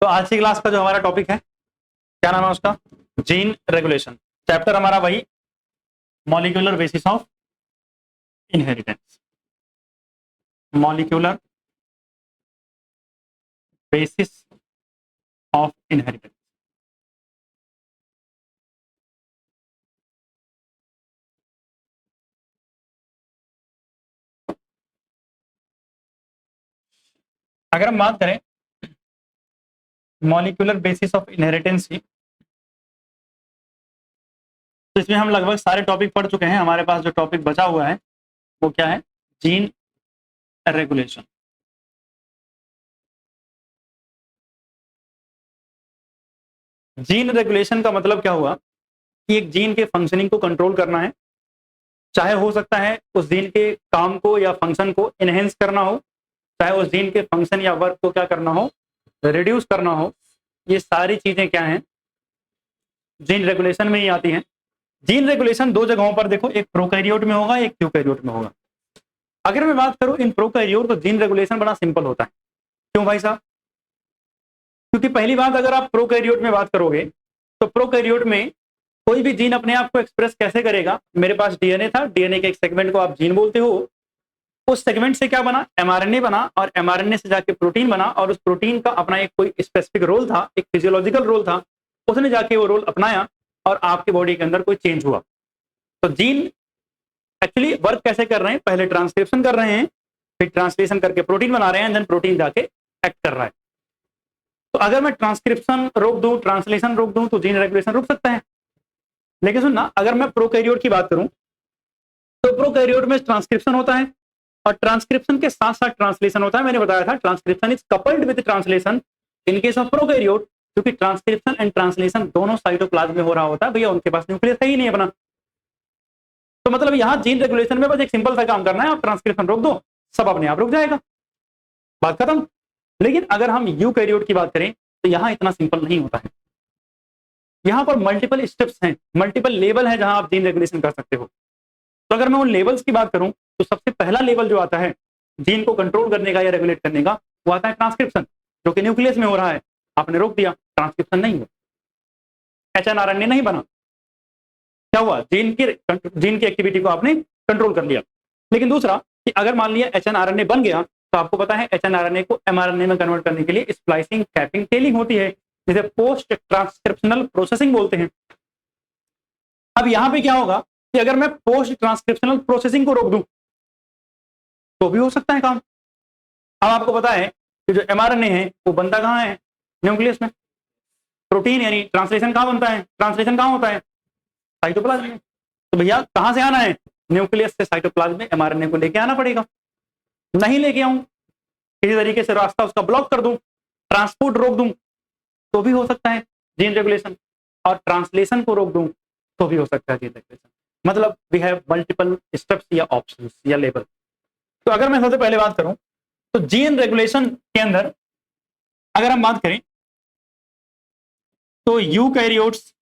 तो आज की क्लास का जो हमारा टॉपिक है, क्या नाम है उसका? Gene regulation. चैप्टर हमारा वही, molecular basis of inheritance. Molecular basis of inheritance. अगर हम बात करें मॉलिक्यूलर बेसिस ऑफ इनहेरिटेंस की, तो इसमें हम लगभग सारे टॉपिक पढ़ चुके हैं। हमारे पास जो टॉपिक बचा हुआ है वो क्या है? Gene regulation. जीन रेगुलेशन का मतलब क्या हुआ कि एक जीन के फंक्शनिंग को कंट्रोल करना है। चाहे हो सकता है उस जीन के काम को या फंक्शन को इनहेंस करना हो, चाहे उस जीन के फंक्शन या वर्क को क्या करना हो, रिड्यूस करना हो। ये सारी चीजें क्या हैं? जीन रेगुलेशन में ही आती हैं। जीन रेगुलेशन दो जगहों पर देखो, एक प्रोकैरियोट में होगा, एक यूकैरियोट में होगा। अगर मैं बात करूं इन प्रोकैरियोट, तो जीन रेगुलेशन बड़ा सिंपल होता है। क्यों भाई साहब? क्योंकि पहली बात, अगर आप प्रोकैरियोट में बात करोगे तो प्रोकैरियोट में कोई भी जीन अपने आप को एक्सप्रेस कैसे करेगा? मेरे पास डीएनए था, डीएनए के एक सेगमेंट को आप जीन बोलते हो। उस सेगमेंट से क्या बना? एमआरएनए बना, और एमआरएनए से जाके प्रोटीन बना, और उस प्रोटीन का अपना एक कोई स्पेसिफिक रोल था, एक फिजियोलॉजिकल रोल था। उसने जाके वो रोल अपनाया और आपके बॉडी के अंदर कोई चेंज हुआ। तो जीन एक्चुअली वर्क कैसे कर रहे हैं? पहले ट्रांसक्रिप्शन कर रहे हैं, फिर ट्रांसलेशन करके प्रोटीन बना रहे हैं, देन प्रोटीन जाके एक्ट कर रहा है। तो अगर मैं ट्रांसक्रिप्शन रोक दूं, ट्रांसलेशन रोक दूं, तो जीन रेगुलेशन रुक सकता है। लेकिन सुनना, अगर मैं प्रोकैरियोट की बात करूं तो प्रोकैरियोट में ट्रांसक्रिप्शन होता है, और ट्रांसक्रिप्शन के साथ साथ ट्रांसलेशन होता है। मैंने बताया था transcription is coupled with translation in case of prokaryote, क्योंकि ट्रांसक्रिप्शन एंड ट्रांसलेशन दोनों साइटोप्लाज्म में हो रहा होता है। भैया उनके पास न्यूक्लियस है ही नहीं अपना। तो मतलब यहाँ जीन रेगुलेशन में बस एक सिंपल सा काम करना है, आप ट्रांसक्रिप्शन रोक दो, सब अपने आप रुक जाएगा, बात खत्म। लेकिन अगर हम यूकैरियोट की बात करें तो यहाँ इतना सिंपल नहीं होता है। यहाँ पर मल्टीपल स्टेप्स हैं, मल्टीपल लेवल है जहां आप जीन रेगुलेशन कर सकते हो। तो अगर मैं उन लेवल्स की बात करूं तो सबसे पहला लेवल जो आता है जीन को कंट्रोल करने का या रेगुलेट करने का, वो आता है ट्रांसक्रिप्शन, जो कि न्यूक्लियस में हो रहा है। आपने रोक दिया, ट्रांसक्रिप्शन नहीं हुआ, एचएनआरएनए नहीं बना। क्या हुआ? जीन की एक्टिविटी को आपने कंट्रोल कर लिया। लेकिन दूसरा कि अगर मान लिया एचएनआरएनए बन गया, तो आपको पता है एचएनआरएनए को एमआरएनए में कन्वर्ट करने के लिए स्प्लाइसिंग, कैपिंग, टेलिंग होती है, जिसे पोस्ट ट्रांसक्रिप्शनल प्रोसेसिंग बोलते हैं। अब यहां पे क्या होगा कि अगर मैं पोस्ट ट्रांसक्रिप्शनल प्रोसेसिंग को रोक दूं तो भी हो सकता है काम। अब आपको पता है कि जो एमआरएनए है वो बनता कहां है? न्यूक्लियस में। प्रोटीन यानी ट्रांसलेशन कहां बनता है? ट्रांसलेशन कहां होता है? साइटोप्लाज्म में। तो भैया कहां से आना है? न्यूक्लियस से साइटोप्लाज्म में एमआरएनए को लेके आना पड़ेगा। नहीं लेके आऊं, किसी तरीके से रास्ता उसका ब्लॉक कर दूं, ट्रांसपोर्ट रोक दूं, तो भी हो सकता है जीन रेगुलेशन। और ट्रांसलेशन को रोक दूं तो भी हो सकता है जीन रेगुलेशन। मतलब वी हैव मल्टीपल स्टेप्स या ऑप्शंस या लेवल। तो अगर मैं सबसे पहले बात करूं तो जीन रेगुलेशन के अंदर अगर हम बात करें तो यूकैरियोट्स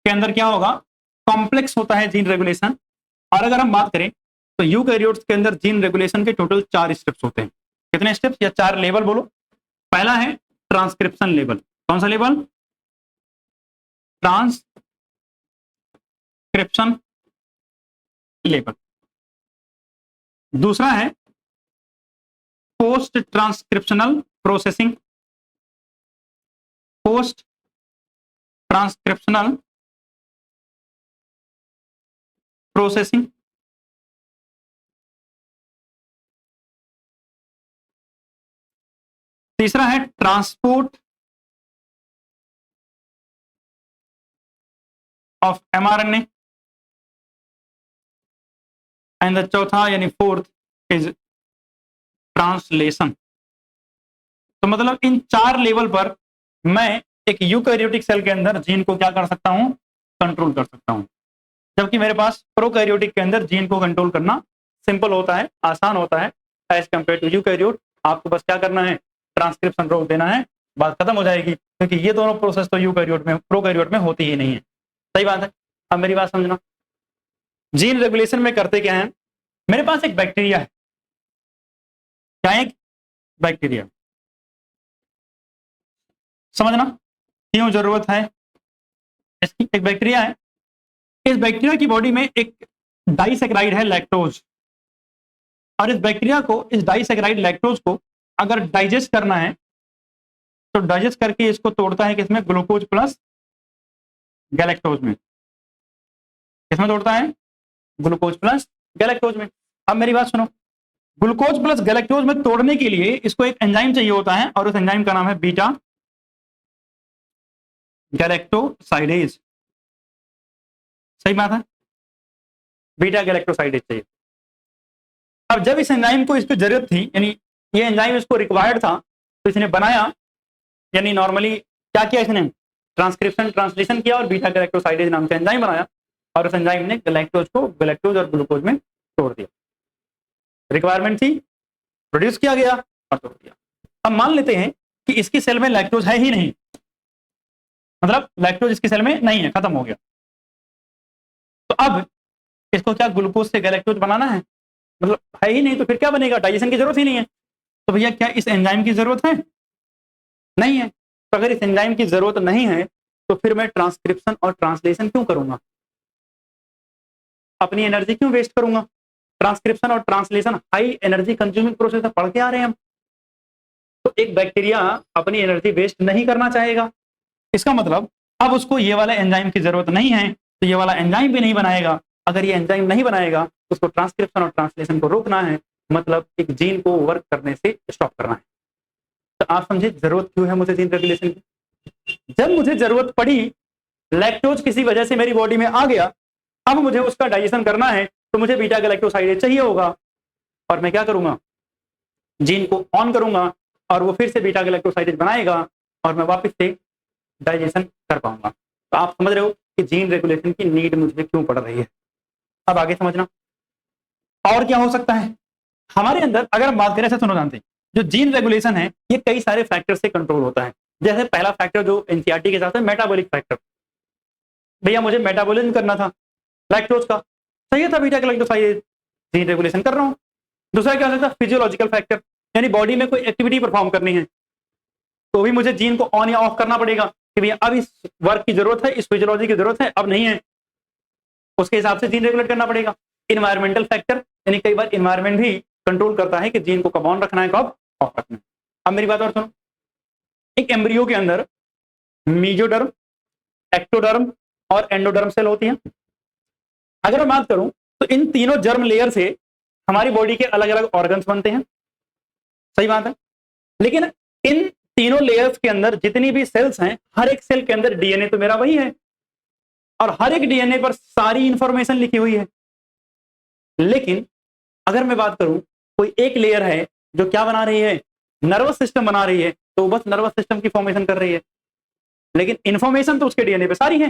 के अंदर क्या होगा? कॉम्प्लेक्स होता है जीन रेगुलेशन। और अगर हम बात करें तो यूकैरियोट्स के अंदर जीन रेगुलेशन के टोटल 4 स्टेप्स होते हैं। कितने स्टेप्स या 4 लेवल बोलो? पहला है ट्रांसक्रिप्शन लेवल। कौन सा लेवल? Transcription level. दूसरा है post transcriptional processing. Post transcriptional processing. तीसरा है transport of mRNA. And the चौथा यानी फोर्थ इज ट्रांसलेशन। तो मतलब इन 4 लेवल पर मैं एक यूकैरियोटिक सेल के अंदर जीन को क्या कर सकता हूं? कंट्रोल कर सकता हूं। जबकि मेरे पास प्रोकैरियोटिक के अंदर जीन को कंट्रोल करना सिंपल होता है, आसान होता है एज कंपेयर टू यूकैरियोट। आपको बस क्या करना है? ट्रांसक्रिप्शन रोक देना है, बात खत्म हो जाएगी। क्योंकि ये दोनों प्रोसेस तो यूकैरियोट में, प्रोकैरियोट में होती ही नहीं है। सही बात है। अब मेरी बात समझना, जीन रेगुलेशन में करते क्या है? मेरे पास एक बैक्टीरिया है, क्या एक बैक्टीरिया। समझना क्यों जरूरत है इसकी। एक बैक्टीरिया है, इस बैक्टीरिया की बॉडी में एक डाइसैकेराइड है लैक्टोज, और इस बैक्टीरिया को, इस डाइसैकेराइड लैक्टोज को अगर डाइजेस्ट करना है तो डाइजेस्ट करके इसको तोड़ता है किसमें, ग्लूकोज प्लस गैलेक्टोज में। किसमें तोड़ता है, ग्लूकोज प्लस गैलेक्टोज में। अब मेरी बात सुनो, ग्लूकोज प्लस गैलेक्टोज में तोड़ने के लिए इसको एक एंजाइम चाहिए होता है, और उस एंजाइम का नाम है बीटा गैलेक्टोसाइडेज। सही बात है, बीटा गैलेक्टोसाइडेज चाहिए। अब जब इस एंजाइम को इसको जरूरत थी, यानी ये एंजाइम इसको रिक्वायर्ड था, तो इसने बनाया, यानी नॉर्मली क्या किया इसने, ट्रांसक्रिप्शन ट्रांसलेशन किया और बीटा गैलेक्टोसाइडेज नाम से एंजाइम बनाया, और उस एंजाइम ने गैलेक्टोज को गैलेक्टोज और ग्लूकोज में तोड़ दिया। रिक्वायरमेंट थी, प्रोड्यूस किया गया और तोड़ दिया। अब मान लेते हैं कि इसकी सेल में लैक्टोज है ही नहीं, मतलब लैक्टोज इसकी सेल में नहीं है, खत्म हो गया। तो अब इसको क्या ग्लूकोज से गैलेक्टोज बनाना है, मतलब है ही नहीं, तो फिर क्या बनेगा, डाइजेशन की जरूरत ही नहीं है। तो भैया क्या इस एंजाइम की जरूरत है, नहीं है। तो अगर इस एंजाइम की जरूरत नहीं है तो फिर मैं ट्रांसक्रिप्शन और ट्रांसलेशन क्यों करूंगा, अपनी एनर्जी क्यों वेस्ट करूंगा। ट्रांसक्रिप्शन और translation high energy consuming process है, पढ़ के आ रहे हैं हम। तो एक बैक्टीरिया अपनी एनर्जी वेस्ट नहीं करना चाहेगा, इसका मतलब अब उसको ये वाला एंजाइम की जरूरत नहीं है, तो ये वाला एंजाइम भी नहीं बनाएगा। अगर ये एंजाइम नहीं बनाएगा तो उसको ट्रांसक्रिप्शन और ट्रांसलेशन को रोकना है, मतलब एक जीन को वर्क करने से स्टॉप करना है। तो आप समझे जरूरत क्यों है मुझे जीन रेगुलेशन की। जब मुझे जरूरत पड़ी, लैक्टोज किसी वजह से मेरी बॉडी में आ गया, अब मुझे उसका डाइजेशन करना है, तो मुझे बीटा गैलेक्टोसाइडेज चाहिए होगा, और मैं क्या करूंगा, जीन को ऑन करूंगा और वो फिर से बीटा गैलेक्टोसाइडेज बनाएगा और मैं वापस से डाइजेशन कर पाऊंगा। तो आप समझ रहे हो कि जीन रेगुलेशन की नीड मुझे क्यों पड़ रही है। अब आगे समझना और क्या हो सकता है हमारे अंदर। अगर हम बात करें, ऐसा सुनो, जानते हैं जो जीन रेगुलेशन है ये कई सारे फैक्टर से कंट्रोल होता है। जैसे पहला फैक्टर जो एनसीईआरटी के हिसाब से मेटाबॉलिक फैक्टर, भैया मुझे मेटाबॉलिज्म करना था लैक्टोज का, सही था, बीटा गैलेक्टोसाइडेज, जीन रेगुलेशन कर रहा हूं। दूसरा क्या होता है, फिजियोलॉजिकल फैक्टर, यानी बॉडी में कोई एक्टिविटी परफॉर्म करनी है तो भी मुझे जीन को ऑन या ऑफ करना पड़ेगा कि भैया अब इस वर्क की जरूरत है, इस फिजियोलॉजी की जरूरत है, अब नहीं है, उसके हिसाब से जीन रेगुलेट करना पड़ेगा। इन्वायरमेंटल फैक्टर, यानी कई बार इन्वायरमेंट भी कंट्रोल करता है कि जीन को कब ऑन रखना है, कब ऑफ रखना है। अब मेरी बात और सुनो, एक एम्ब्रियो के अंदर मीजोडर्म, एक्टोडर्म और एंडोडर्म सेल होती हैं। अगर मैं बात करूं तो इन तीनों जर्म लेयर से हमारी बॉडी के अलग अलग ऑर्गन्स बनते हैं, सही बात है। लेकिन इन तीनों लेयर्स के अंदर जितनी भी सेल्स हैं, हर एक सेल के अंदर डीएनए तो मेरा वही है, और हर एक डीएनए पर सारी इंफॉर्मेशन लिखी हुई है। लेकिन अगर मैं बात करूं, कोई एक लेयर है जो क्या बना रही है, नर्वस सिस्टम बना रही है, तो बस नर्वस सिस्टम की फॉर्मेशन कर रही है, लेकिन इंफॉर्मेशन तो उसके डीएनए पे सारी है।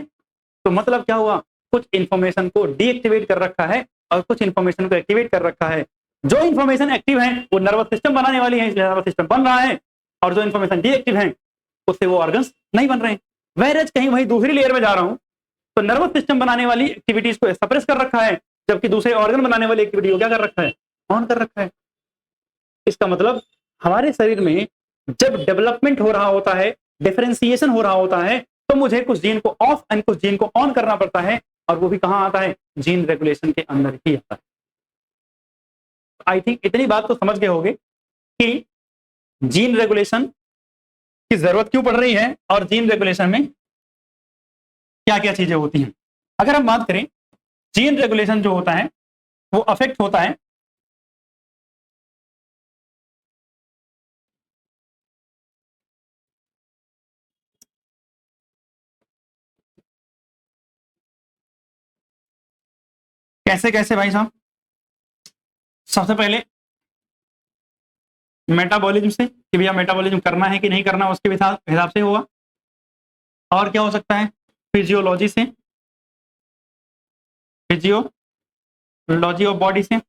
तो मतलब क्या हुआ, कुछ इंफॉर्मेशन को डीएक्टिवेट कर रखा है और कुछ इंफॉर्मेशन को एक्टिवेट कर रखा है। जो इंफॉर्मेशन एक्टिव है वो नर्वस सिस्टम बनाने वाली है, इसलिए नर्वस सिस्टम बन रहा है, और जो इंफॉर्मेशन डीएक्टिव है उससे वो ऑर्गन्स नहीं बन रहे हैं। वह कहीं वही दूसरी लेयर में जा रहा हूं तो नर्वस सिस्टम बनाने वाली एक्टिविटीज को सप्रेस कर रखा है, जबकि दूसरे ऑर्गन बनाने वाली एक्टिविटी को क्या कर रखा है, ऑन कर रखा है। इसका मतलब हमारे शरीर में जब डेवलपमेंट हो रहा होता है, डिफरेंशिएशन हो रहा होता है, तो मुझे कुछ जीन को ऑफ एंड कुछ जीन को ऑन करना पड़ता है, और वो भी कहां आता है, जीन रेगुलेशन के अंदर ही आता है। आई थिंक इतनी बात तो समझ गए होंगे कि जीन रेगुलेशन की जरूरत क्यों पड़ रही है और जीन रेगुलेशन में क्या क्या चीजें होती हैं। अगर हम बात करें, जीन रेगुलेशन जो होता है वो अफेक्ट होता है कैसे कैसे भाई साहब। सबसे पहले मेटाबॉलिज्म से, कि भैया मेटाबॉलिज्म करना है कि नहीं करना, उसके हिसाब से होगा। और क्या हो सकता है, फिजियोलॉजी से, फिजियोलॉजी ऑफ बॉडी से।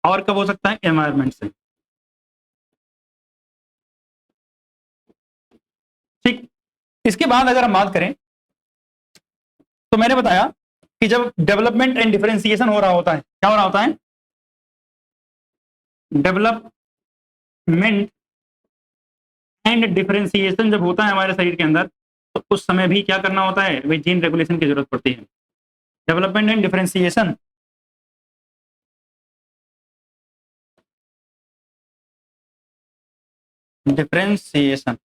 और कब हो सकता है, एनवायरनमेंट से। ठीक, इसके बाद अगर हम बात करें तो मैंने बताया कि जब डेवलपमेंट एंड डिफरेंशिएशन हो रहा होता है, क्या हो रहा होता है, डेवलपमेंट एंड डिफरेंशिएशन जब होता है हमारे शरीर के अंदर, तो उस समय भी क्या करना होता है, वही जीन रेगुलेशन की जरूरत पड़ती है। Development and differentiation, differentiation,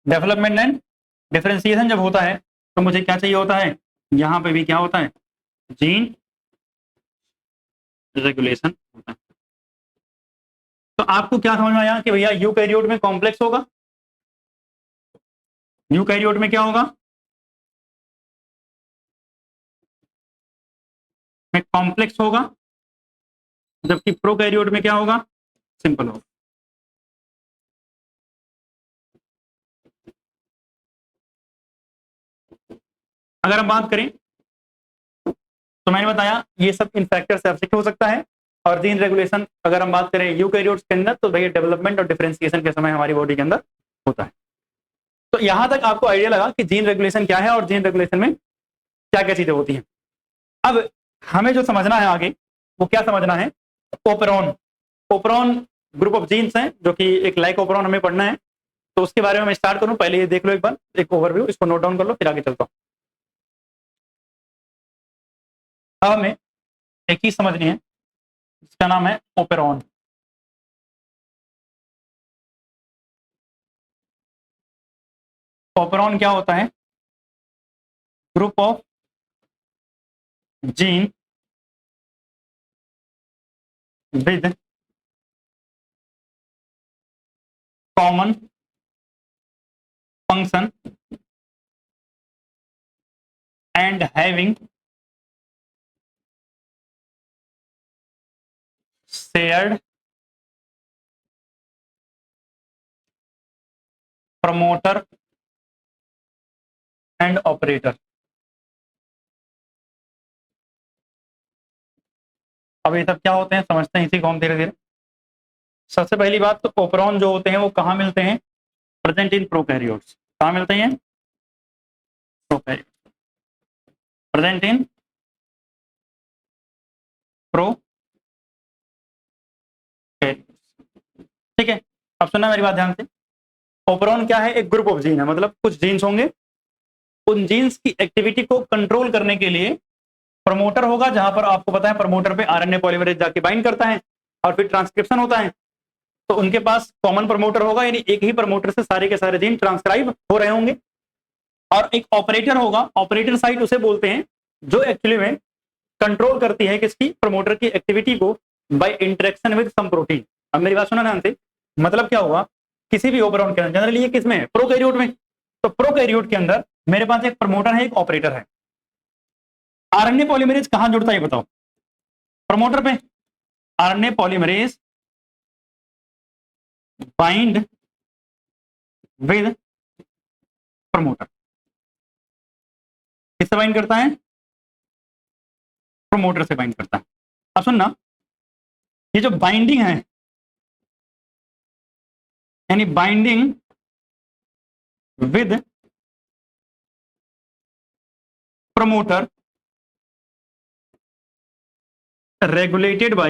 development and differentiation जब होता है तो मुझे क्या चाहिए होता है, यहाँ पे भी क्या होता है, जीन रेगुलेशन होता है। तो आपको क्या समझ में आया कि भैया यूकैरियोट में कॉम्प्लेक्स होगा, यूकैरियोट में क्या होगा, में कॉम्प्लेक्स होगा, जबकि प्रोकैरियोट में क्या होगा, सिंपल होगा। अगर हम बात करें तो मैंने बताया ये सब इन फैक्टर से अफेक्ट हो सकता है। और जीन रेगुलेशन अगर हम बात करें यूकैरियोट्स के अंदर, तो भैया डेवलपमेंट और डिफरेंशिएशन के समय हमारी बॉडी के अंदर होता है। तो यहां तक आपको आइडिया लगा कि जीन रेगुलेशन क्या है और जीन रेगुलेशन में क्या क्या चीजें होती हैं। अब हमें जो समझना है आगे, वो क्या समझना है, operon, operon group of genes हैं जो कि एक लाइक ओपेरॉन हमें पढ़ना है। तो उसके बारे में मैं स्टार्ट करूं, पहले ये देख लो एक बार, एक ओवरव्यू, इसको नोट डाउन कर लो, फिर आगे चलता हूं। अब हमें एक चीज समझनी है जिसका नाम है ओपेरॉन। ओपेरॉन क्या होता है, group of gene with common function and having shared promoter and operator. अब ये सब क्या होते हैं समझते हैं इसी को हम धीरे धीरे। सबसे पहली बात तो ओपेरॉन जो होते हैं वो कहाँ मिलते हैं, प्रेजेंट इन प्रोकैरियोट्स। कहाँ मिलते हैं, प्रोकैरियोट्स, प्रेजेंट इन प्रोकैरियोट्स। ठीक है, अब सुनना मेरी बात ध्यान से। ओपेरॉन क्या है, एक ग्रुप ऑफ जीन है, मतलब कुछ जीन्स होंगे, उन जीन्स की एक्टिविटी को कंट्रोल करने के लिए प्रमोटर होगा, जहां पर आपको पता है प्रमोटर पे आरएनए पॉलीमरेज जाके बाइंड करता है और फिर ट्रांसक्रिप्शन होता है। तो उनके पास कॉमन प्रमोटर होगा, यानी एक ही प्रमोटर से सारे के सारे जीन ट्रांसक्राइब हो रहे होंगे। और एक ऑपरेटर होगा, ऑपरेटर साइट उसे बोलते हैं जो एक्चुअली में कंट्रोल करती है किसकी, प्रमोटर की एक्टिविटी को by interaction with some protein. अब मेरी बात सुना ध्यान से, मतलब क्या हुआ, किसी भी ओपेरॉन के अंदर, जनरली ये किसमें है, प्रोकैरियोट में। तो प्रोकैरियोट के अंदर मेरे पास एक प्रमोटर है, एक ऑपरेटर है। आरएनए पॉलीमरेज कहां जुड़ता है बताओ, प्रमोटर पे। RNA polymerase bind with promoter, किससे बाइंड करता है, प्रमोटर से बाइंड करता है। अब सुनना, ये जो बाइंडिंग है, यानी binding with promoter regulated by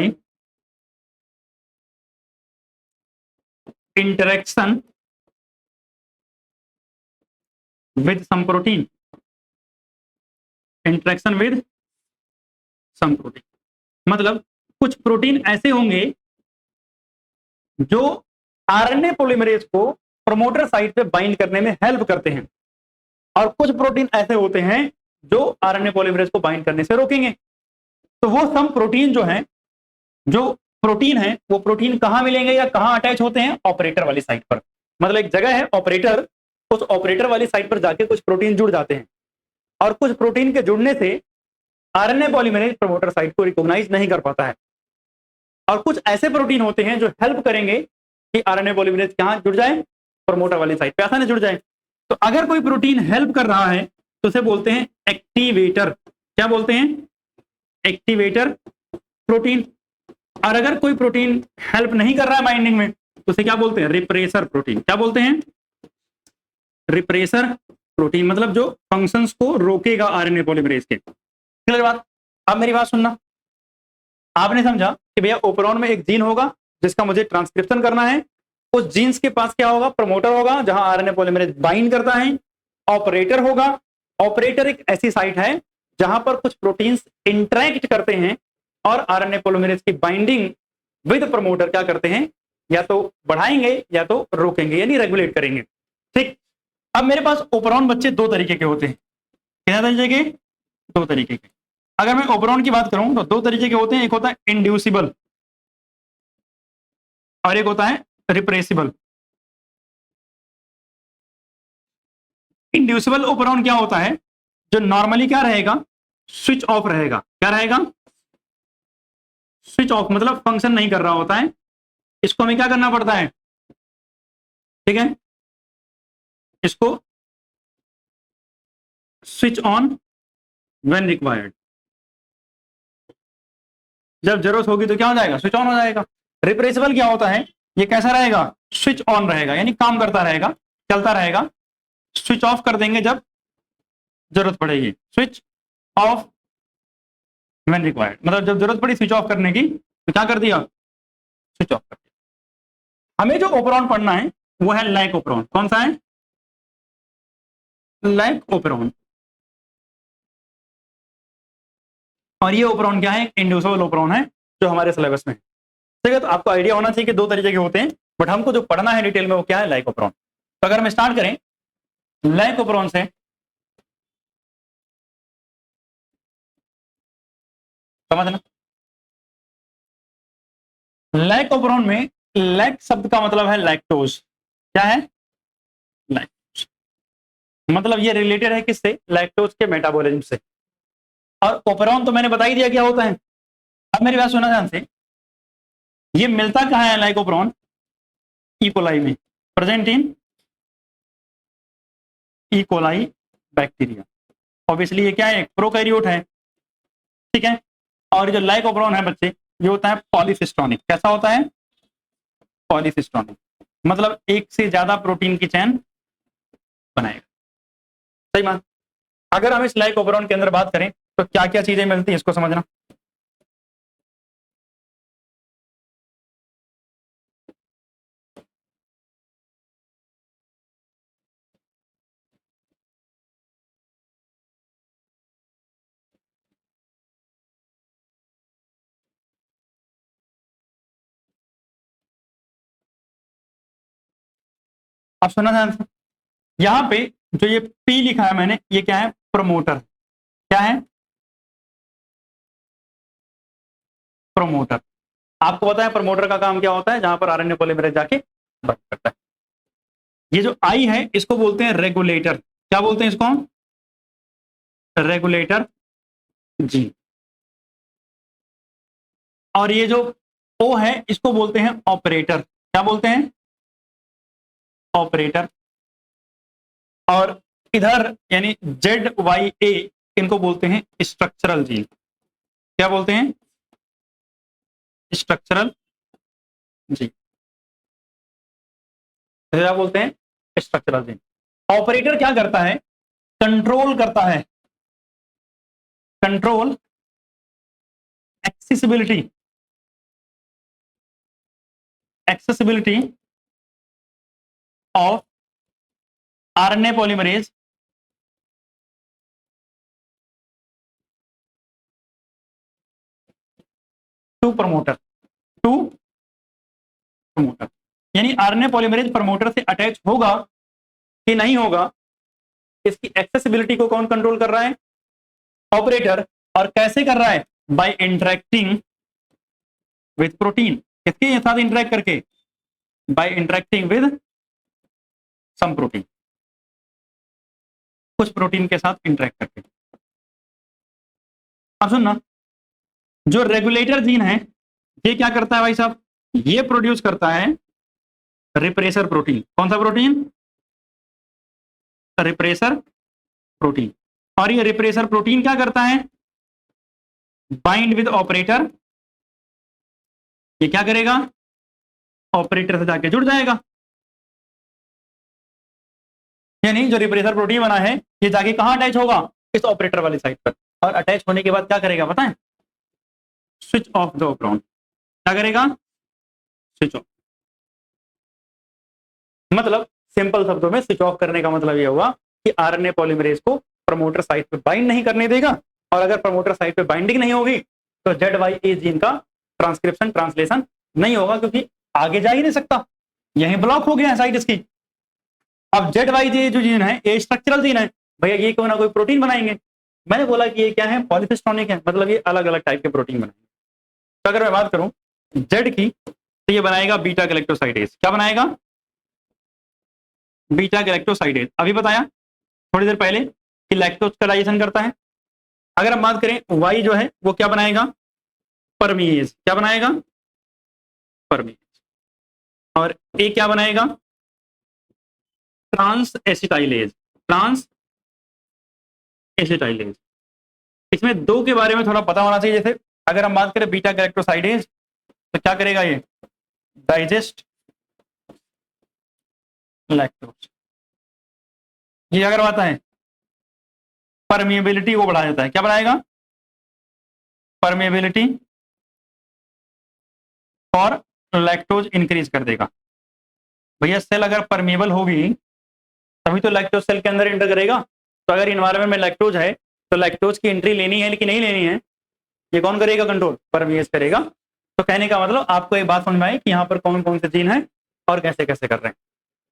interaction with some protein, interaction with some protein, मतलब कुछ प्रोटीन ऐसे होंगे जो आरएनए पॉलीमरेज को प्रमोटर साइट पे बाइंड करने में हेल्प करते हैं, और कुछ प्रोटीन ऐसे होते हैं जो आरएनए पॉलीमरेज को बाइंड करने से रोकेंगे। तो वो सम प्रोटीन जो है, जो प्रोटीन है, वो प्रोटीन कहां मिलेंगे या कहां अटैच होते हैं, ऑपरेटर वाली साइट पर। मतलब एक जगह है ऑपरेटर, उस ऑपरेटर वाली साइट पर जाके कुछ प्रोटीन जुड़ जाते हैं, और कुछ प्रोटीन के जुड़ने से आरएनए पॉलीमरेज प्रमोटर साइट को रिकॉग्नाइज नहीं कर पाता है। और कुछ ऐसे प्रोटीन होते हैं जो हेल्प करेंगे कि आरएनए पॉलीमरेज कहां जुड़ जाए, प्रमोटर वाली साइट पे आसानी जुड़ जाए। तो अगर कोई प्रोटीन हेल्प कर रहा है तो उसे बोलते हैं एक्टिवेटर। क्या बोलते हैं, एक्टिवेटर प्रोटीन। और अगर कोई प्रोटीन हेल्प नहीं कर रहा है बाइंडिंग में तो उसे क्या बोलते हैं, रिप्रेसर प्रोटीन। क्या बोलते हैं, रिप्रेसर प्रोटीन, मतलब जो फंक्शंस को रोकेगा आरएनए पॉलीमरेज के। क्लियर बात। अब मेरी बात सुनना, आपने समझा कि भैया ओपेरॉन में एक जीन होगा जिसका मुझे ट्रांसक्रिप्शन करना है, उस जीन्स के पास क्या होगा, प्रमोटर होगा जहां आरएनए पॉलीमरेज बाइंड करता है, ऑपरेटर होगा। ऑपरेटर एक ऐसी साइट है जहां पर कुछ प्रोटीन्स इंटरेक्ट करते हैं और आरएनए पॉलीमरेज की बाइंडिंग विद प्रमोटर क्या करते हैं, या तो बढ़ाएंगे या तो रोकेंगे, यानी रेगुलेट करेंगे। ठीक, अब मेरे पास ओपरॉन बच्चे दो तरीके के होते हैं। कितने तरीके के? दो तरीके के। अगर मैं ओपरॉन की बात करूं तो दो तरीके के होते हैं, एक होता है इंड्यूसिबल और एक होता है रिप्रेसिबल। इंड्यूसिबल ओपरॉन क्या होता है, जो नॉर्मली क्या रहेगा, स्विच ऑफ रहेगा। क्या रहेगा? स्विच ऑफ, मतलब फंक्शन नहीं कर रहा होता है। इसको हमें क्या करना पड़ता है, ठीक है, इसको स्विच ऑन व्हेन रिक्वायर्ड, जब जरूरत होगी तो क्या हो जाएगा, स्विच ऑन हो जाएगा। रिप्रेसिबल क्या होता है, ये कैसा रहेगा, स्विच ऑन रहेगा, यानी काम करता रहेगा, चलता रहेगा। स्विच ऑफ कर देंगे जब जरूरत पड़ेगी, स्विच ऑफ व्हेन रिक्वायर्ड, मतलब जब जरूरत पड़ी स्विच ऑफ करने की तो क्या कर दिया, स्विच ऑफ कर दिया। हमें जो ओपरॉन पढ़ना है वो है लैक ओपरॉन। कौन सा है? Lac operon. और ये ओपरॉन क्या है, इंड्यूसिबल ओपरॉन है जो हमारे सिलेबस में है। ठीक है, तो आपको आइडिया होना चाहिए कि दो तरीके के होते हैं, बट हमको जो पढ़ना है डिटेल में वो क्या है, लैक ओपरॉन। तो अगर हम स्टार्ट करें लैक ओपरॉन से, समझना, लैक ओपरॉन में लैक शब्द का मतलब है लैक्टोज। क्या है? लैक्टोज। मतलब ये रिलेटेड है किससे, लैक्टोज के मेटाबॉलिज्म से। और ओपरॉन तो मैंने बता ही दिया क्या होता है। अब मेरी बात सुना ध्यान से, ये मिलता कहां है लाइकोप्रोन, इकोलाई में, present in E coli bacteria. Obviously ये क्या है, एक प्रोकैरियोट है, ठीक है। और जो लाइकोप्रोन है बच्चे, ये होता है पॉलीसिस्टोनिक। कैसा होता है? पॉलीसिस्टोनिक, मतलब एक से ज्यादा प्रोटीन की चैन बनाएगा। सही बात। अगर हम इस लाइकोप्रोन के अंदर बात करें तो क्या क्या चीजें मिलती है, इसको समझना। अब सुना ध्यान से, यहां पे जो ये पी लिखा है मैंने, ये क्या है, प्रमोटर। क्या है? प्रमोटर। आपको पता है प्रमोटर का काम क्या होता है, जहां पर आरएनए पॉलीमरेज जाके वर्क करता है। ये जो आई है इसको बोलते हैं रेगुलेटर। क्या बोलते हैं इसको? रेगुलेटर जी। और ये जो ओ है इसको बोलते हैं ऑपरेटर। क्या बोलते हैं? ऑपरेटर। और इधर यानी जेड वाई ए, इनको बोलते हैं स्ट्रक्चरल जीन। क्या बोलते हैं? स्ट्रक्चरल जी। क्या बोलते हैं? Structural gene. ऑपरेटर क्या करता है, कंट्रोल करता है, control accessibility, accessibility of RNA polymerase to promoter, to promoter. यानी आरएनए पॉलीमरेज प्रमोटर से अटैच होगा कि नहीं होगा, इसकी एक्सेसिबिलिटी को कौन कंट्रोल कर रहा है? ऑपरेटर। और कैसे कर रहा है? By interacting with protein. किसके साथ इंटरेक्ट करके? By interacting with some protein, कुछ प्रोटीन के साथ इंटरेक्ट करके। अब सुनना, जो रेगुलेटर जीन है ये क्या करता है भाई साहब, ये प्रोड्यूस करता है रिप्रेसर प्रोटीन। कौन सा प्रोटीन? Repressor protein. और ये रिप्रेसर प्रोटीन क्या करता है, बाइंड विद ऑपरेटर। ये क्या करेगा, ऑपरेटर से जाके जुड़ जाएगा। यानी जो रिप्रेसर प्रोटीन बना है ये जाके कहां अटैच होगा, इस ऑपरेटर वाली साइड पर। और अटैच होने के बाद क्या करेगा पता है, स्विच ऑफ द ऑपरेशन। क्या करेगा? Switch off. मतलब सिंपल शब्दों में स्विच ऑफ करने का मतलब यह हुआ कि आरएनए पॉलीमरेज को प्रमोटर साइट पे बाइंड नहीं करने देगा, और अगर प्रमोटर साइट पे बाइंडिंग नहीं होगी तो ZYA जीन का ट्रांसक्रिप्शन ट्रांसलेशन नहीं होगा, क्योंकि आगे जा ही नहीं सकता, यहीं ब्लॉक हो गया है साइट इसकी। अब ZYJ जो जीन है ये स्ट्रक्चरल जीन है, भैया ये कोई ना कोई प्रोटीन बनाएंगे। मैंने बोला कि ये क्या है, पॉलीफिस्टोनिक है, मतलब ये अलग अलग टाइप के प्रोटीन बनाएंगे। तो अगर मैं बात करूं जेड की, तो ये बनाएगा बीटा गैलेक्टोसाइडेज। क्या बनाएगा? Beta galactosidase. अभी बताया थोड़ी देर पहले कि लैक्टोज का डाइजेशन करता है। अगर हम बात करें वाई जो है वो क्या बनाएगा? परमीएज। क्या बनाएगा? परमीएज। और ए क्या बनाएगा? Transacetylase. Transacetylase. इसमें दो के बारे में थोड़ा पता होना चाहिए। जैसे अगर हम बात करें बीटा गैलेक्टोसाइडेज, तो क्या करेगा ये? Digest lactose. ये अगर बात है परमिएबिलिटी को बढ़ा देता है। क्या बढ़ाएगा? परमिएबिलिटी और लैक्टोज इंक्रीज कर देगा। भैया सेल अगर परमिएबल होगी तभी तो लैक्टोज सेल के अंदर एंटर करेगा। तो अगर इन्वायरमेंट में लैक्टोज है तो लैक्टोज की एंट्री लेनी है लेकिन नहीं लेनी है, ये कौन करेगा कंट्रोल? परमिएज करेगा। तो कहने का मतलब आपको एक बात समझ में आई कि यहाँ पर कौन कौन से जीन है और कैसे कैसे कर रहे हैं।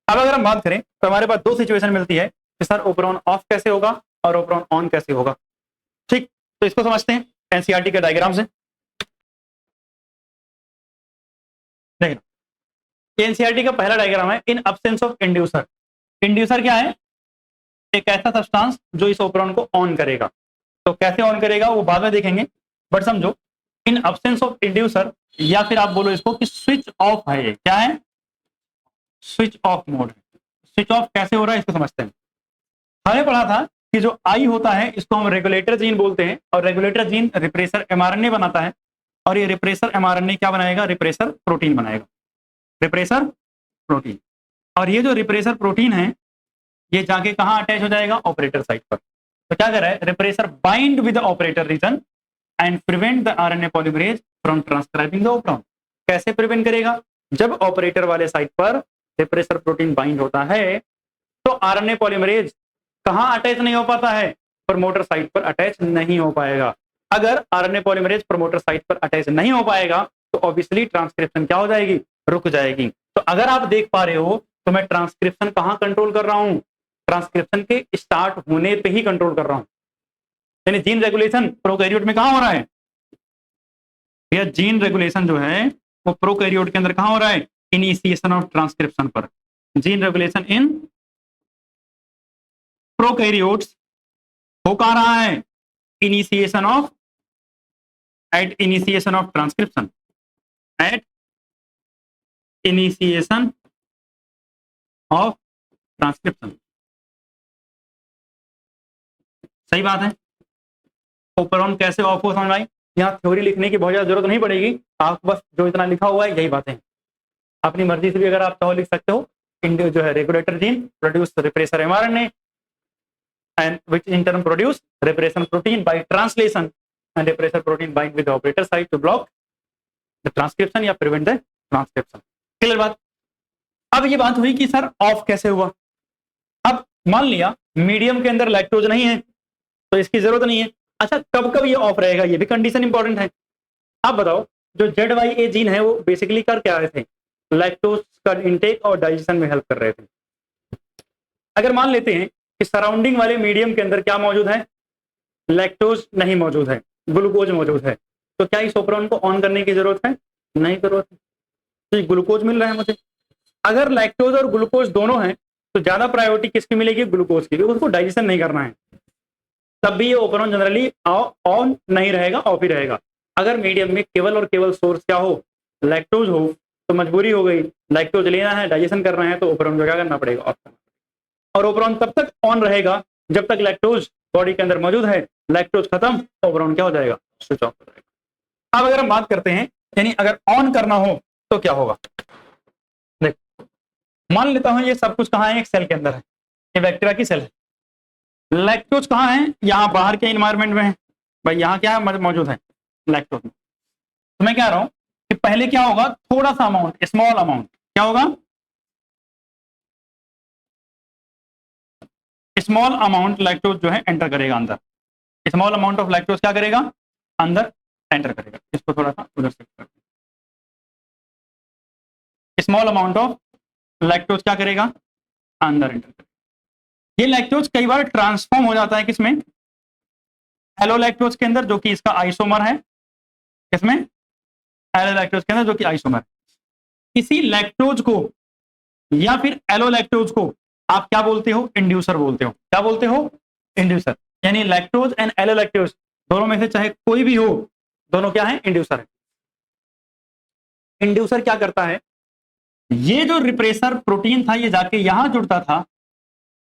अब अगर हम बात करें तो हमारे पास दो सिचुएशन मिलती है कि सर ओपरॉन ऑफ कैसे होगा और ओपरॉन ऑन कैसे होगा। ठीक, तो इसको समझते हैं एनसीईआरटी के डायग्राम से। देखिए एनसीईआरटी का पहला डायग्राम है in absence of inducer. Inducer क्या है? एक ऐसा सब्सटेंस जो इस ओपरॉन को ऑन करेगा। तो कैसे ऑन करेगा वो बाद में देखेंगे, बट समझो इन अब्सेंस ऑफ इंड्यूसर, या फिर आप बोलो इसको कि स्विच ऑफ है। ये क्या है? स्विच ऑफ मोड है। स्विच ऑफ कैसे हो रहा है इसको समझते हैं। हमने पढ़ा था कि जो आई होता है इसको हम रेगुलेटर जीन बोलते हैं, और रेगुलेटर जीन रिप्रेसर एमआरएनए बनाता है, और ये रिप्रेसर एमआरएनए क्या बनाएगा? रिप्रेसर प्रोटीन बनाएगा। Repressor protein. और ये जो रिप्रेसर प्रोटीन है ये जाके कहां अटैच हो जाएगा? ऑपरेटर साइट पर। तो क्या कर रहा है? Repressor bind with operator region and prevent the RNA polymerase from transcribing the operon. कैसे प्रिवेंट करेगा? जब ऑपरेटर वाले साइट पर रिप्रेसर प्रोटीन बाइंड होता है तो आरएनए पॉलीमरेज कहां अटैच नहीं हो पाता है? प्रमोटर साइट पर अटैच नहीं हो पाएगा। अगर आरएनए पॉलीमरेज प्रमोटर साइट पर अटैच नहीं हो पाएगा तो ऑब्वियसली ट्रांसक्रिप्शन क्या हो जाएगी? रुक जाएगी। तो अगर आप देख पा रहे हो तो मैं ट्रांसक्रिप्शन कहां कंट्रोल कर रहा हूं? ट्रांसक्रिप्शन के स्टार्ट होने पे ही कंट्रोल कर रहा हूं। यानी जीन रेगुलेशन प्रोकैरियोट में कहां हो रहा है? यह जीन रेगुलेशन जो है वो प्रोकैरियोट के अंदर कहां हो रहा है? इनिशिएशन ऑफ ट्रांसक्रिप्शन पर। जीन रेगुलेशन इन प्रोकैरियोट्स हो कहां रहा है? Initiation of, at initiation of transcription. At initiation of transcription. सही बात है। ओपरॉन कैसे ऑफ हो समझ आई? यहाँ थ्योरी लिखने की बहुत ज्यादा जरूरत नहीं पड़ेगी, आप बस जो इतना लिखा हुआ है यही बातें। अपनी मर्जी से भी अगर आप चाहो लिख सकते हो। जो है regulator gene produce repressor mRNA and which in turn produce repression protein by translation, and repressor protein bind with the operator site to block the transcription या prevent the transcription। क्लियर बात? अब ये बात हुई कि सर ऑफ कैसे हुआ। अब मान लिया मीडियम के अंदर लैक्टोज नहीं है तो इसकी जरूरत नहीं है। अच्छा कब कब ये ऑफ रहेगा ये भी कंडीशन इंपॉर्टेंट है। आप बताओ जो ZYA जीन है वो बेसिकली कर क्या रहे थे? लैक्टोज का इंटेक और डाइजेशन में हेल्प कर रहे थे। अगर मान लेते हैं कि सराउंडिंग वाले मीडियम के अंदर क्या मौजूद है? लैक्टोज नहीं मौजूद है, ग्लूकोज मौजूद है, तो क्या इस ओपरॉन को ऑन करने की जरूरत है? नहीं जरूरत है। तो ग्लूकोज मिल रहा है मुझे। अगर लैक्टोज और ग्लूकोज दोनों हैं तो ज्यादा प्रायोरिटी किसकी मिलेगी? ग्लूकोज की, उसको डाइजेशन नहीं करना है। तब भी ये ओपरॉन जनरली ऑन नहीं रहेगा, ऑफ ही रहेगा। अगर मीडियम में केवल और केवल सोर्स क्या हो? लैक्टोज हो, तो मजबूरी हो गई, लैक्टोज लेना है, डाइजेशन करना है, तो ओपरॉन को क्या करना पड़ेगा? ऑफ करना। और ओपरॉन तब तक ऑन रहेगा जब तक लैक्टोज बॉडी के अंदर मौजूद है। लैक्टोज खत्म तो ओपरॉन क्या हो जाएगा? स्विच ऑफ हो जाएगा। अब अगर हम बात करते हैं यानी अगर ऑन करना हो तो क्या होगा? देख मान लेता हूं ये सब कुछ कहां है? एक सेल के अंदर है, ये बैक्टीरिया की सेल है। लैक्टोज कहां है? यहां बाहर के एनवायरमेंट में है। भाई यहां क्या मौजूद है? लैक्टोज। तो मैं कह रहा हूं कि पहले क्या होगा? थोड़ा सा अमाउंट, स्मॉल अमाउंट क्या होगा? स्मॉल अमाउंट लैक्टोज जो है एंटर करेगा अंदर, स्मॉल अमाउंट ऑफ लैक्टोज क्या करेगा, अंदर एंटर करेगा। इसको थोड़ा सा उधर से कर, स्मॉल अमाउंट ऑफ लैक्टोज क्या करेगा, अंदर एंटर करेगा। ये लैक्टोज कई बार ट्रांसफॉर्म हो जाता है किसमें, एलोलैक्टोज के अंदर, जो कि इसका आइसोमर है, किसमें, एलोलैक्टोज के अंदर जो कि आइसोमर। इसी लैक्टोज को या फिर एलोलैक्टोज को आप क्या बोलते हो, इंड्यूसर बोलते हो। क्या बोलते हो, इंड्यूसर। यानी लैक्टोज एंड एलोलैक्टोज दोनों में से चाहे कोई भी हो, दोनों क्या है, इंड्यूसर है। इंड्यूसर क्या करता है, ये जो रिप्रेसर प्रोटीन था ये जाके यहां जुड़ता था,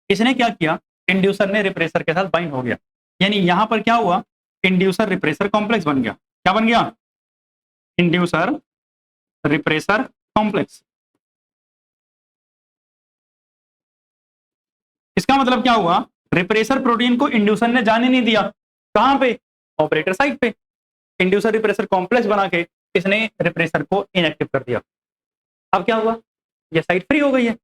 इसने क्या किया, इंड्यूसर ने रिप्रेसर के साथ बाइंड हो गया, यानी यहां पर क्या हुआ, इंड्यूसर रिप्रेसर कॉम्प्लेक्स बन गया। क्या बन गया, इंड्यूसर रिप्रेसर कॉम्प्लेक्स। इसका मतलब क्या हुआ, रिप्रेसर प्रोटीन को इंड्यूसर ने जाने नहीं दिया, कहां पे, ऑपरेटर साइट पे। इंड्यूसर रिप्रेसर कॉम्प्लेक्स बना के इसने रिप्रेसर को इनएक्टिव कर दिया। अब क्या हुआ, ये साइट फ्री हो गई है।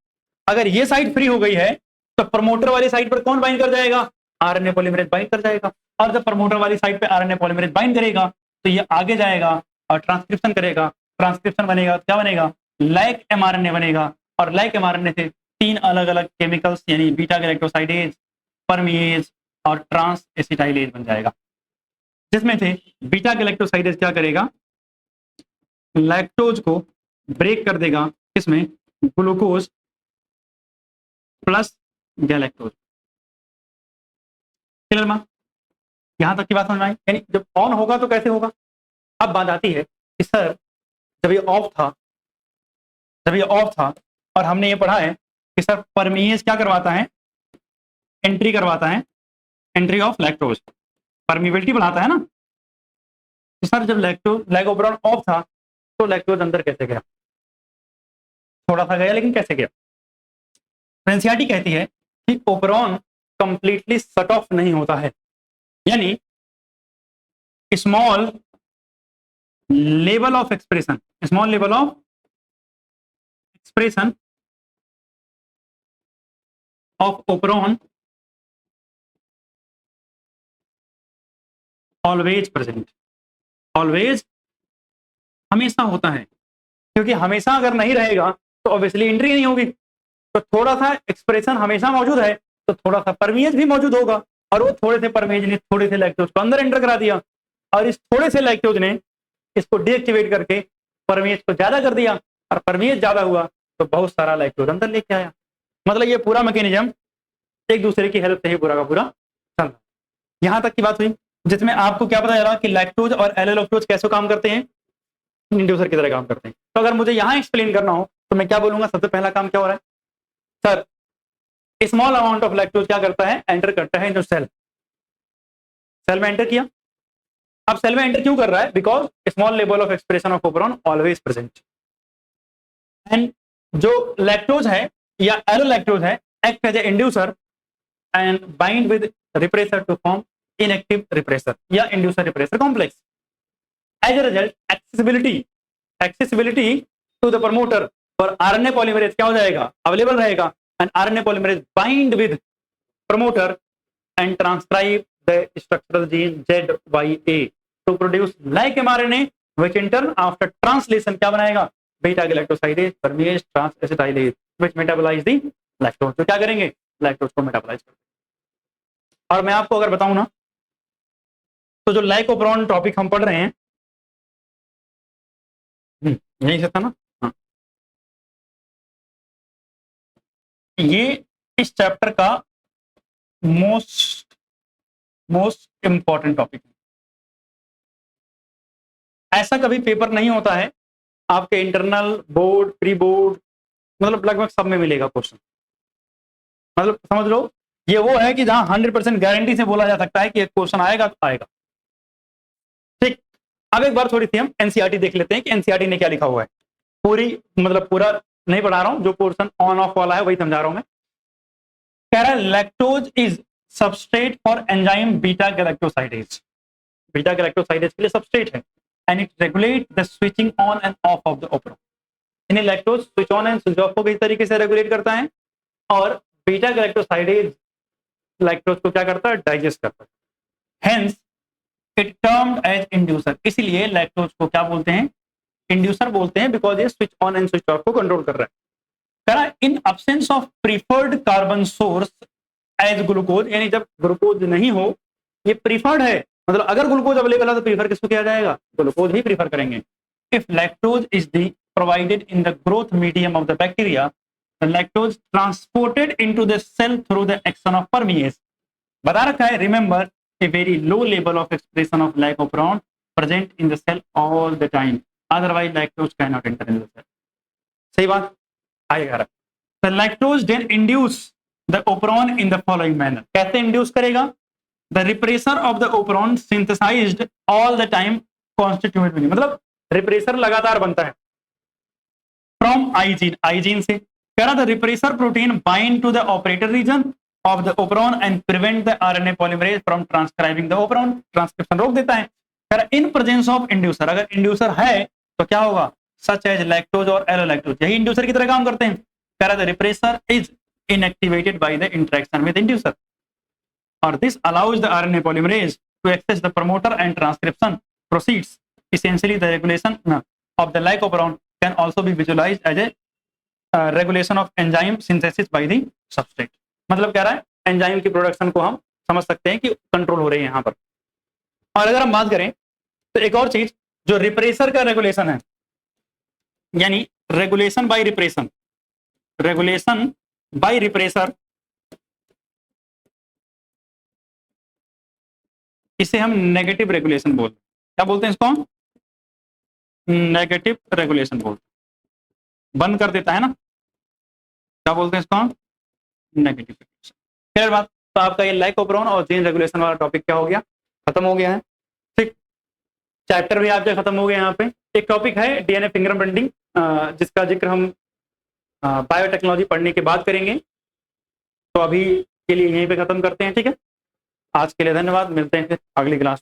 अगर ये साइट फ्री हो गई है तो प्रमोटर वाली साइट पर कौन बाइंड कर जाएगा, आरएनए पॉलीमरेज बाइंड कर जाएगा। और जब प्रमोटर वाली साइट पे आरएनए पॉलीमरेज बाइंड करेगा तो ये आगे जाएगा और ट्रांसक्रिप्शन करेगा। ट्रांसक्रिप्शन बनेगा, क्या बनेगा, लाइक एमआरएनए बनेगा। और लाइक एमआरएनए से 3 अलग अलग केमिकल्स यानी बीटा गैलेक्टोसाइडेज, परमिएज और ट्रांस एसिटाइलेज बन जाएगा, जिसमें से बीटा गैलेक्टोसाइडेज क्या करेगा, लैक्टोज को ब्रेक कर देगा, किसमें, ग्लूकोज प्लस गैलेक्टोज। क्लियर मां, यहां तक की बात समझ में आई। यानी जब ऑन होगा तो कैसे होगा। अब बात आती है कि सर जब ये ऑफ था, जब ये ऑफ था और हमने ये पढ़ा है कि सर परमीज क्या करवाता है, एंट्री करवाता है, एंट्री ऑफ लैक्टोज, परमिबिलिटी बढ़ाता है ना। तो सर जब लैक्टोबरॉन ऑफ था तो लैक्टोज अंदर कैसे गया, थोड़ा सा गया लेकिन कैसे गया। एनसीईआरटी कहती है कि ओपरॉन कंप्लीटली शट ऑफ नहीं होता है, यानी small level of expression, small level of expression of operon always present, always हमेशा होता है, क्योंकि हमेशा अगर नहीं रहेगा तो ऑब्वियसली एंट्री नहीं होगी। तो थोड़ा सा एक्सप्रेशन हमेशा मौजूद है तो थोड़ा सा परमेज भी मौजूद होगा, और वो थोड़े से परमेज ने थोड़े से लैक्टोज को अंदर एंटर करा दिया, और इस थोड़े से लैक्टोज ने इसको डीएक्टिवेट करके परमेज को ज्यादा कर दिया, और परमेज ज्यादा हुआ तो बहुत सारा लैक्टोज अंदर लेके आया। मतलब ये पूरा मैकेनिज्म एक दूसरे की हेल्प से ही पूरा का पूरा चल रहा। यहां तक की बात हुई, जिसमें आपको क्या पता चला कि लैक्टोज और एलोलैक्टोज कैसे काम करते हैं, इंड्यूसर की तरह काम करते हैं। तो अगर मुझे यहां एक्सप्लेन करना हो तो मैं क्या बोलूंगा, सबसे पहला काम क्या हो रहा है, sir small amount of lactose क्या करता है, एंटर करता है इन सेल, सेल में एंटर किया। अब सेल में एंटर क्यों कर रहा है, because small level of expression of operon always present. And जो लैक्टोज है या एलोलैक्टोज है, act as a inducer and bind with repressor to form inactive repressor या inducer repressor complex. As a result accessibility to the promoter और RNA polymerase क्या हो जाएगा, available रहेगा, and RNA polymerase bind with promoter and transcribe the structural gene ZYA to produce like mRNA, which in turn after translation क्या बनाएगा, beta galactosidase permease transacetylase which metabolise the lactose. तो क्या करेंगे, lactose को metabolise करेंगे। और मैं आपको अगर बताऊं ना, तो जो लाइकोप्रोन टॉपिक हम पढ़ रहे हैं यही से था ना, हाँ, ये इस चैप्टर का मोस्ट इंपॉर्टेंट टॉपिक है। ऐसा कभी पेपर नहीं होता है आपके इंटरनल, बोर्ड, प्री बोर्ड, मतलब लगभग सब में मिलेगा क्वेश्चन। मतलब समझ लो ये वो है कि जहां 100% गारंटी से बोला जा सकता है कि एक क्वेश्चन आएगा तो आएगा। ठीक, अब एक बार थोड़ी सी हम एनसीईआरटी देख लेते हैं कि एनसीईआरटी ने क्या लिखा हुआ है। पूरी मतलब पूरा नहीं पढ़ा रहा हूं, जो पोर्शन ऑन ऑफ वाला है वही समझा रहा हूं मैं। कह रहा है lactose is substrate for enzyme beta galactosidase, beta galactosidase के लिए सबस्ट्रेट है, and it regulate the switching on and off of the operon. यानी lactose switch on and switch off को किस तरीके से रेगुलेट करता है, और बीटा गैलेक्टोसाइडेज लैक्टोज को क्या करता है, डाइजेस्ट करता है। Hence it termed as inducer, इसीलिए लैक्टोज को क्या बोलते हैं, इंड्यूसर बोलते हैं, बिकॉज ये switch on and switch off को कंट्रोल कर रहा है। कह रहा है in absence of preferred carbon source as glucose, यानी जब ग्लूकोज नहीं हो, ये प्रीफर्ड है, मतलब अगर ग्लूकोज अवेलेबल है तो प्रीफर किसको किया जाएगा, ग्लूकोज ही प्रीफर करेंगे। If lactose is the provided in the growth medium of the bacteria, the lactose transported into the cell through the action of permease. बता रखा है, remember a very low level of expression of lac operon present in the cell all the time, otherwise lactose can not enter in the cell. सही बात आएगा। The lactose then induce the operon in the following manner, कैसे induce करेगा, the repressor of the operon synthesized all the time constituent, मतलब repressor लगातार बनता है from आइजीन, आइजीन से। कह रहा था repressor protein bind to the operator region of the operon and prevent the RNA polymerase from transcribing the operon, transcription रोक देता है। कह रहा इन प्रेजेंस ऑफ इंड्यूसर, अगर इंड्यूसर है तो क्या होगा, सच एज लैक्टोज और एलोलैक्टोज, यही इंड्यूसर की तरह काम करते हैं। कह रहा था repressor is inactivated by the interaction with inducer, or this allows the RNA polymerase to access the promoter and transcription proceeds. Essentially, the regulation of the lycopron can also be visualized as a regulation of enzyme synthesis by the substrate. मतलब कह रहा है enzyme की production को हम समझ सकते हैं कि कंट्रोल हो रही है यहाँ पर। और अगर हम बात करें तो एक और चीज जो रिप्रेसर का रेगुलेशन है, यानी regulation bye repression, regulation bye repressor, इसे हम नेगेटिव रेगुलेशन बोलते हैं। क्या बोलते हैं इसको, नेगेटिव रेगुलेशन बोलते हैं, बंद कर देता है ना, क्या बोलते हैं इसको, नेगेटिव रेगुलेशन। फिर बात, तो आपका ये लाइकोप्रोन और जीन रेगुलेशन वाला टॉपिक क्या हो गया, खत्म हो गया है। ठीक, चैप्टर भी आपके खत्म हो गया। यहाँ पे एक टॉपिक है डीएनए फिंगरप्रिंटिंग, जिसका जिक्र हम बायोटेक्नोलॉजी पढ़ने के बाद करेंगे। तो अभी के लिए यहीं पे खत्म करते हैं, ठीक है। आज के लिए धन्यवाद, मिलते हैं फिर अगली क्लास।